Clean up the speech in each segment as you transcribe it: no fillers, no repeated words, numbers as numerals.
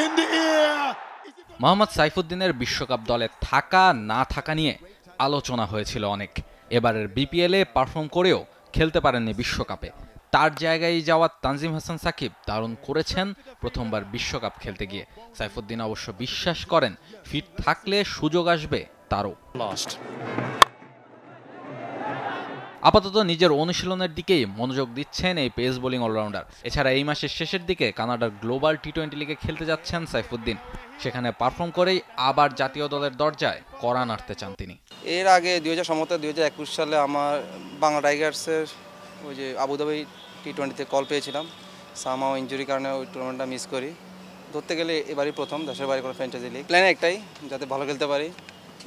In the air. Mohammad সাইফুদ্দিনের বিশ্বকাপ দলে থাকা না থাকা নিয়ে আলোচনা হয়েছিল অনেক। এবারের বিপিএলে পারফর্ম করেও খেলতে পারেননি বিশ্বকাপে। তার জায়গায় যাওয়া তানজিম হাসান সাকিব দারুণ করেছেন প্রথমবার বিশ্বকাপ খেলতে গিয়ে। সাইফুদ্দিন অবশ্য বিশ্বাস করেন ফিট থাকলে সুযোগ আসবে তারও। আপাতত নিজের অনুশীলনের দিকেই মনোযোগ দিচ্ছেন এই পেস বোলিং অলরাউন্ডার। এছাড়া এই মাসের শেষের দিকে কানাডার গ্লোবাল টি-20 লিগে খেলতে যাচ্ছেন সাইফুদ্দিন। সেখানে পারফর্ম করেই আবার জাতীয় দলের দরজায় কড়া নাড়তে চান তিনি। এর আগে 2021 সালে আমার বাংলা টাইগার্সের ওই যে আবুধাবি টি-20তে কল পেয়েছিলাম। সামাও ইনজুরির কারণে ওই টুর্নামেন্টটা মিস করি। ধরতে গেলে এবারই প্রথম দেশের বাইরে কোনো ফ্র্যাঞ্চাইজি লিগ। প্ল্যান একটাই, যাতে ভালো খেলতে পারি,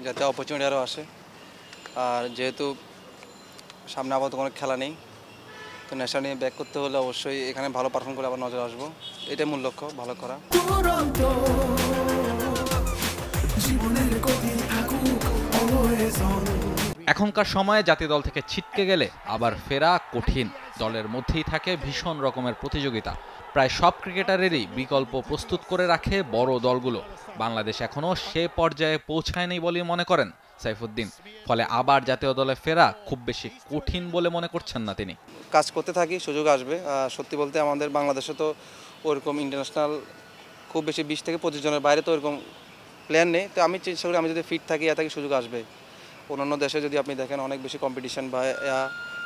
যাতে অপরচুনিটি আরও আসে। আর যেহেতু সামনে আপাতত কোনো খেলা নেই, তো নেশা নিয়ে ব্যাক করতে হলে অবশ্যই এখানে ভালো পারফর্ম করে আবার নজর আসবো। এটাই মূল লক্ষ্য, ভালো করা। এখনকার সময়ে জাতীয় দল থেকে ছিটকে গেলে আবার ফেরা কঠিন। দলের মধ্যেই থাকে ভীষণ রকমের প্রতিযোগিতা। প্রায় সব ক্রিকেটারেরই বিকল্প প্রস্তুত করে রাখে বড় দলগুলো। বাংলাদেশ এখনও সে পর্যায়ে পৌঁছায়নি বলে মনে করেন সাইফুদ্দিন। ফলে আবার জাতীয় দলে ফেরা খুব বেশি কঠিন বলে মনে করছেন না তিনি। কাজ করতে থাকি, সুযোগ আসবে। সত্যি বলতে আমাদের বাংলাদেশে তো ওরকম ইন্টারন্যাশনাল খুব বেশি 20 থেকে 25 জনের বাইরে তো ওরকম প্ল্যান নেই। তো আমি চেষ্টা করি, আমি যদি ফিট থাকি থাকি সুযোগ আসবে। অন্যান্য দেশে যদি আপনি দেখেন অনেক বেশি কম্পিটিশন বা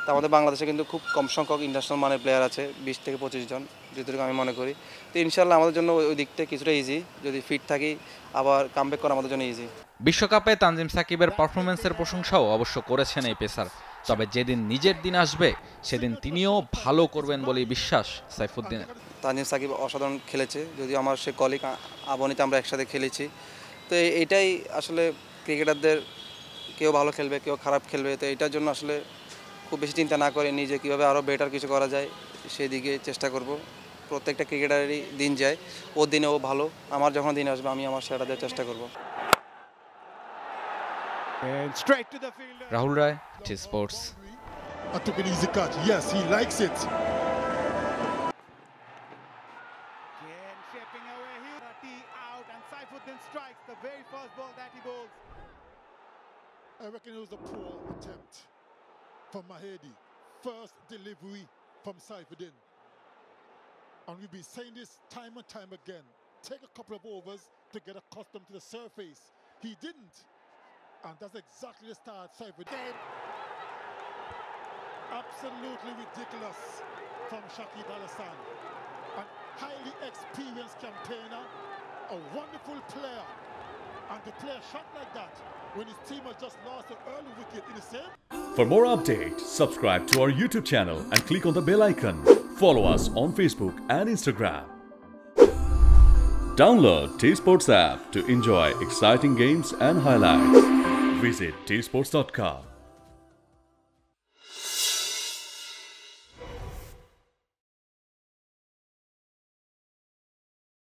তা আমাদের বাংলাদেশে কিন্তু খুব কম সংখ্যক ইন্টারন্যাশনাল মানের প্লেয়ার আছে, 20 থেকে 25 জন, যেটুকু আমি মনে করি। তো ইনশাল্লাহ আমাদের জন্য ওই দিকটা কিছুটা ইজি, যদি ফিট থাকি আবার কামব্যাক করা আমাদের জন্য ইজি। বিশ্বকাপে তানজিম সাকিবের পারফরমেন্সের প্রশংসাও অবশ্য করেছেন এই পেসার। তবে যেদিন নিজের দিন আসবে সেদিন তিনিও ভালো করবেন বলেই বিশ্বাস সাইফুদ্দিনের। তানজিম সাকিব অসাধারণ খেলেছে, যদিও আমার সে কলিগ আবনিতে আমরা একসাথে খেলেছি। তো এইটাই আসলে ক্রিকেটারদের, কেউ ভালো খেলবে কেউ খারাপ খেলবে। তো এটার জন্য আসলে খুব বেশি চিন্তা না করে নিজে কীভাবে আরও বেটার কিছু করা যায় সেই দিকে চেষ্টা করব। প্রত্যেকটা ক্রিকেটারেরই দিন যায়, ওর দিনে ও ভালো, আমার যখন দিন আসবে আমি আমার সেটা দেওয়ার চেষ্টা করব। রাহুল রায়, T Sports. I took an easy catch. Yes, he likes it. Shaping away here, out, and Saifuddin strikes the very first ball that he bowls. I reckon it was a poor attempt from Mahedi. First delivery from Saifuddin. And we've been saying this time and time again. Take a couple of overs to get accustomed to the surface. He didn't. And that's exactly the start Saifuddin. Absolutely ridiculous from Shakib Al Hasan. A highly experienced campaigner, a wonderful player. And to play a shot like that when his team has just lost an early wicket in the same. For more updates, subscribe to our YouTube channel and click on the bell icon. Follow us on Facebook and Instagram. Download T Sports app to enjoy exciting games and highlights. Visit tsports.com.